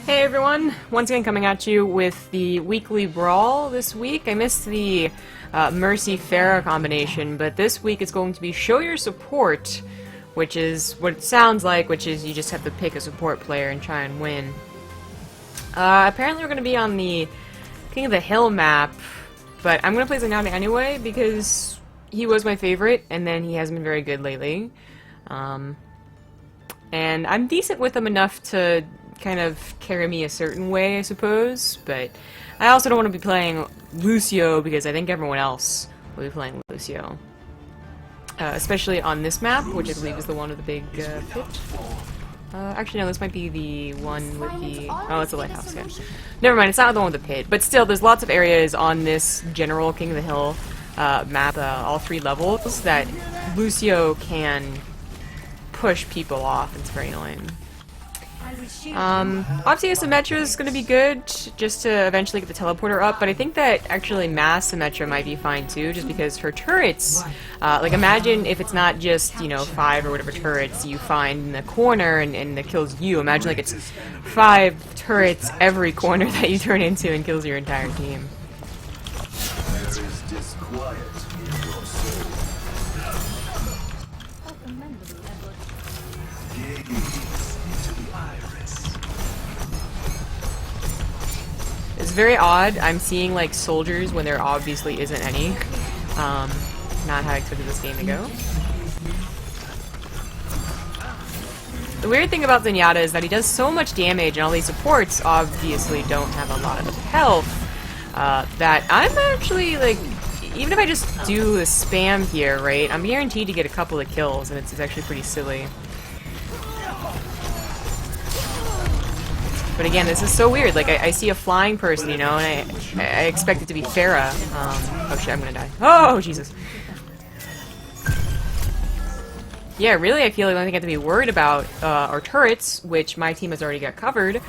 Hey everyone, once again coming at you with the Weekly Brawl this week. I missed the Mercy Pharah combination, but this week it's going to be Show Your Support, which is what it sounds like, which is you just have to pick a support player and try and win. Apparently we're going to be on the King of the Hill map, but I'm going to play Zenyatta anyway because he was my favorite, and then he hasn't been very good lately. And I'm decent with him enough to kind of carry me a certain way, I suppose, but I also don't want to be playing Lucio because I think everyone else will be playing Lucio. Especially on this map, which I believe is the one with the big pit. Actually, no, this might be the one with the... Oh, it's the lighthouse, yeah. Never mind, it's not the one with the pit. But still, there's lots of areas on this general King of the Hill map, all 3 levels, that Lucio can push people off. It's very annoying. Obviously Symmetra is going to be good, just to eventually get the teleporter up, but I think that actually Mass Symmetra might be fine too, just because her turrets, like imagine if it's not just, you know, 5 or whatever turrets you find in the corner and that kills you. Imagine like it's 5 turrets every corner that you turn into and kills your entire team. There is disquiet in your soul. Gaze into the iris. It's very odd. I'm seeing like soldiers when there obviously isn't any. Not how I expected this game to go. The weird thing about Zenyatta is that he does so much damage, and all these supports obviously don't have a lot of health. That I'm actually like, even if I just do the spam here, right, I'm guaranteed to get a couple of kills, and it's actually pretty silly. But again, this is so weird. Like, I see a flying person, you know, and I expect it to be Pharah. Oh shit, I'm gonna die. Oh, Jesus. Yeah, really, I feel like the only thing I have to be worried about are turrets, which my team has already got covered.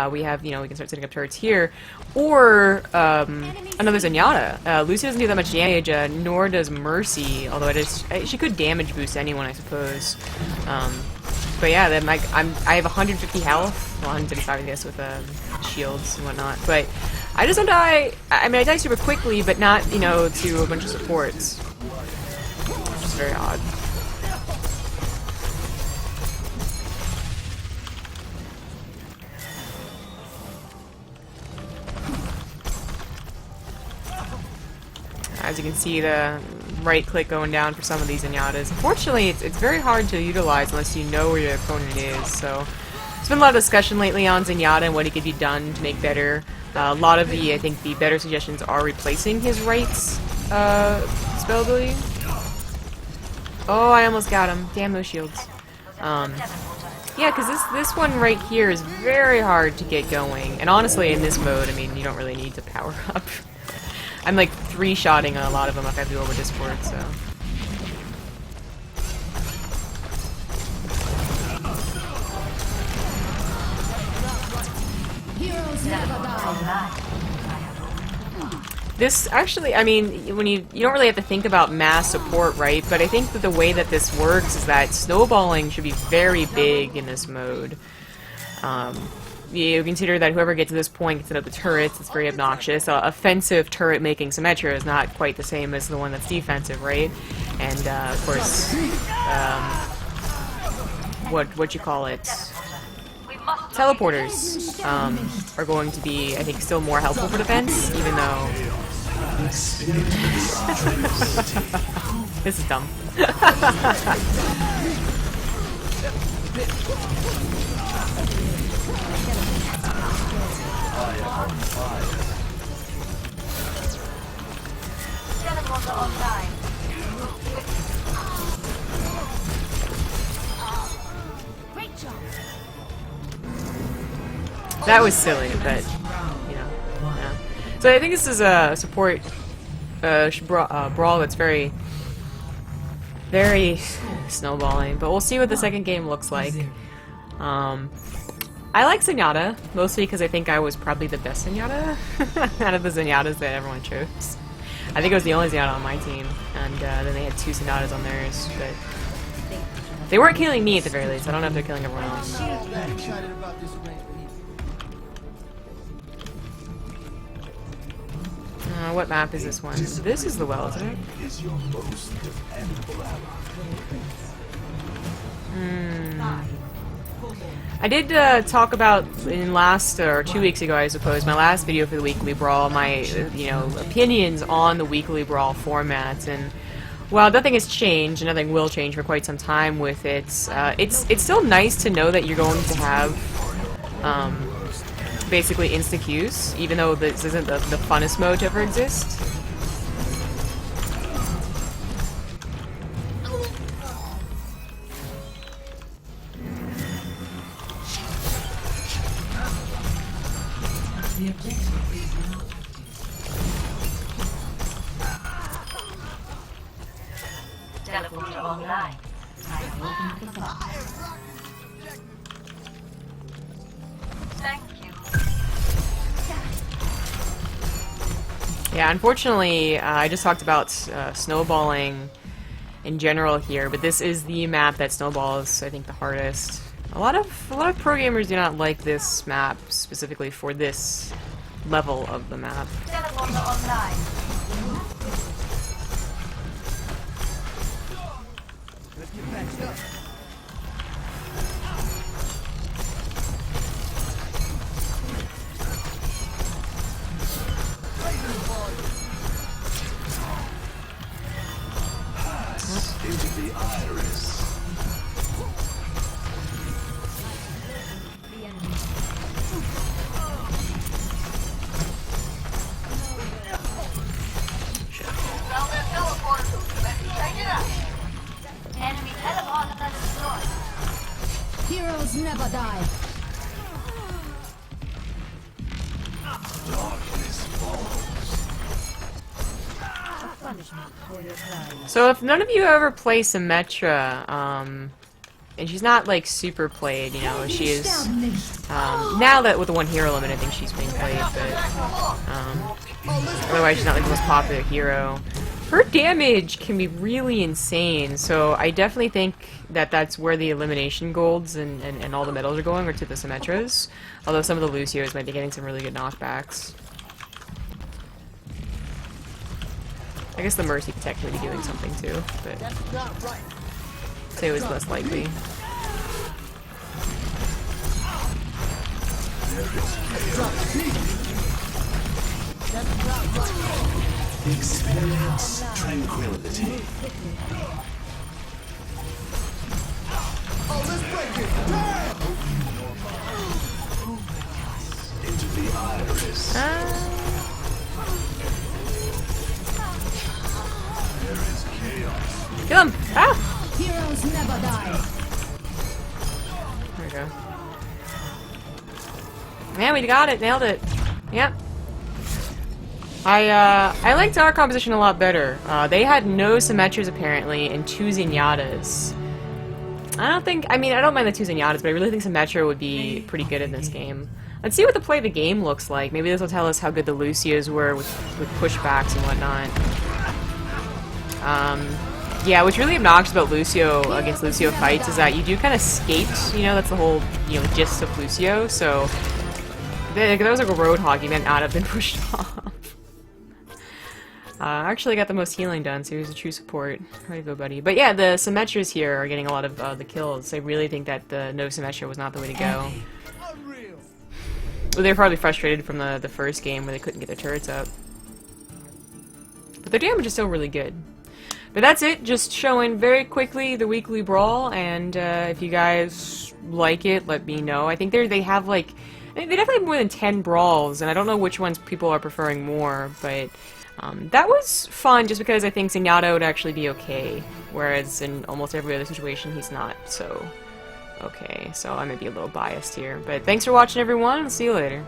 We have, you know, we can start setting up turrets here. Or, another Zenyatta. Lucy doesn't do that much damage, nor does Mercy, although she could damage boost anyone, I suppose. But yeah, then I have 150 health, well, 135 I guess with shields and whatnot. But I just don't die. I mean, I die super quickly, but not, you know, to a bunch of supports. Which is very odd. As you can see, the right click going down for some of these Zenyatas. Unfortunately, it's very hard to utilize unless you know where your opponent is, so... There's been a lot of discussion lately on Zenyatta and what he could be done to make better. A lot of I think the better suggestions are replacing his right spell ability. Oh, I almost got him. Damn those shields. Yeah, because this one right here is very hard to get going. And honestly, in this mode, I mean, you don't really need to power up. I'm like 3-shotting a lot of them if I have to go over Discord, so... This actually, I mean, when you don't really have to think about mass support, right? But I think that the way that this works is that snowballing should be very big in this mode. You consider that whoever gets to this point gets to the turrets, it's very obnoxious. Offensive turret making Symmetra is not quite the same as the one that's defensive, right? And, of course, what you call it? Teleporters, are going to be, I think, still more helpful for defense, even though... This is dumb. That was silly, but, you know, yeah. So I think this is a support brawl that's very, very snowballing, but we'll see what the second game looks like. I like Zenyatta, mostly because I think I was probably the best Zenyatta out of the Zenyatas that everyone chose. I think it was the only Zenyatta on my team, and then they had 2 Zenyatas on theirs, but they weren't killing me at the very least. I don't know if they're killing everyone else. What map is this one? This is the well, isn't it? Is your most dependable ally. I did talk about in last, or 2 weeks ago, I suppose, my last video for the Weekly Brawl, my, opinions on the Weekly Brawl format, and while nothing has changed, and nothing will change for quite some time with it, it's still nice to know that you're going to have, basically insta-queues, even though this isn't the funnest mode to ever exist. The objective is now teleporter online. I have opened the box. Thank you. Yeah, unfortunately, I just talked about snowballing in general here, but this is the map that snowballs, I think, the hardest. A lot of pro gamers do not like this map specifically for this level of the map. Teleporter online. Into the iris. Enemy teleporter destroyed. Heroes never die. Darkness falls. So if none of you ever play Symmetra, and she's not like super played, she is, now that with the one hero limit I think she's being played, but, otherwise she's not like the most popular hero. Her damage can be really insane, so I definitely think that that's where the elimination golds and all the medals are going, or to the Symmetras, although some of the Lucios might be getting some really good knockbacks. I guess the Mercy could technically be doing something too, but I'd say it was less likely. Experience tranquility. Into the iris. There is chaos. Kill him! Ah! Heroes never die. There we go. Man, we got it! Nailed it! Yep. I liked our composition a lot better. They had no Symmetras apparently, and 2 Zenyatas. I don't mind the 2 Zenyatas, but I really think Symmetra would be pretty good in this game. Let's see what the play of the game looks like. Maybe this will tell us how good the Lucios were with pushbacks and whatnot. Yeah, what's really obnoxious about Lucio against Lucio fights is that you do kind of skate, that's the whole, gist of Lucio, so if that was like a Roadhog, you might not have been pushed off. Actually got the most healing done, so he was a true support. Way to go, buddy. But yeah, the Symmetras here are getting a lot of the kills. I really think that the no Symmetra was not the way to go. Well, they were probably frustrated from the first game where they couldn't get their turrets up. But their damage is still really good. But that's it, just showing very quickly the Weekly Brawl, and if you guys like it, let me know. I think they have like, they definitely have more than 10 brawls, and I don't know which ones people are preferring more, but that was fun just because I think Zenyatta would actually be okay, whereas in almost every other situation he's not so okay, so I may be a little biased here. But thanks for watching everyone, I'll see you later.